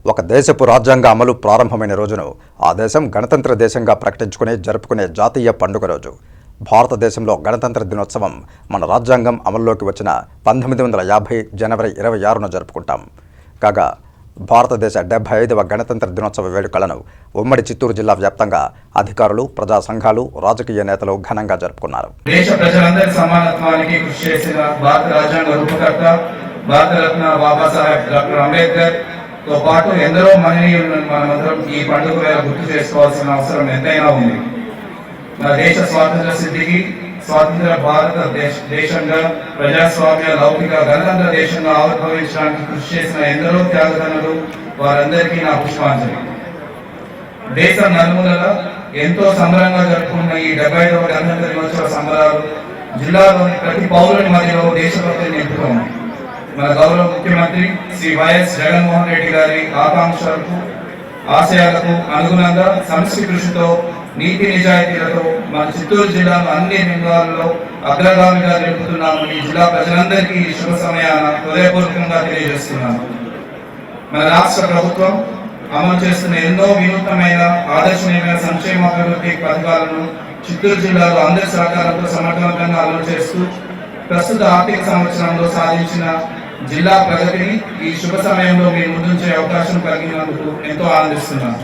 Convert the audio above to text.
ఒక దేశపు రాజ్యాంగ అమలు ప్రారంభమైన రోజును ఆ దేశం గణతంత్ర దేశంగా ప్రకటించుకుని జరుపుకునే జాతీయ పండుగ రోజు. భారతదేశంలో గణతంత్ర దినోత్సవం మన రాజ్యాంగం అమల్లోకి వచ్చిన 1950 జనవరి 26న జరుపుకుంటాం. కాగా భారతదేశ 75వ గణతంత్ర దినోత్సవ వేడుకలను ఉమ్మడి చిత్తూరు జిల్లా వ్యాప్తంగా అధికారులు, ప్రజా సంఘాలు, రాజకీయ నేతలు ఘనంగా జరుపుకున్నారు. దేశ ప్రజలందరి సమానత్వానికి కృషి చేసిన భారత రాజ్యాంగ రూపకర్త భారతరత్న బాబాసాహెబ్ డాక్టర్ అంబేద్కర్ తో పాటు ఎందరో మహనీయులను మనమందరం ఈ పండుగ వేళ గుర్తు చేసుకోవాల్సిన అవసరం ఎంతైనా ఉంది. మన దేశ స్వాతంత్ర సిద్ధికి స్వాతంత్ర భారత దేశంగా ప్రజాస్వామ్య లౌకిక గణతంత్ర దేశంగా ఆవిర్భవించడానికి కృషి చేసిన ఎందరో త్యాగదనులు వారందరికీ నా పుష్పాంజలి. దేశం నలుమూలల ఎంతో సంబరంగా జరుపుకున్న ఈ 75వ గణతంత్ర దినోత్సవ సంబరాలు జిల్లాలోని ప్రతి పౌరుని మధ్యలో దేశభక్తిని నింపుతోంది. మన గౌరవ ముఖ్యమంత్రి శ్రీ వైఎస్ జగన్మోహన్ రెడ్డి గారి ఆకాంక్షలకు ఆశయాలకు అనుగుణంగా సమష్టి కృషితో నీతి నిజాయితీలతో మన చిత్తూరు జిల్లాను అన్ని రంగాల్లో అగ్రగామిగా నిలుపుతున్నామని జిల్లా ప్రజలందరికీ ఈ శుభ సమయాన హృదయపూర్వకంగా తెలియజేస్తున్నాను. మన రాష్ట్ర ప్రభుత్వం అమలు చేస్తున్న ఎన్నో వినూత్నమైన ఆదర్శనీయమైన సంక్షేమాభివృద్ధి పథకాలను చిత్తూరు జిల్లాలో అందరి సహకారంతో సమర్థవంతంగా అమలు చేస్తూ ప్రస్తుత ఆర్థిక సంవత్సరంలో సాధించిన జిల్లా ప్రగతిని ఈ శుభ సమయంలో మీ ముందుంచే అవకాశం కలిగినందుకు ఎంతో ఆనందిస్తున్నాను.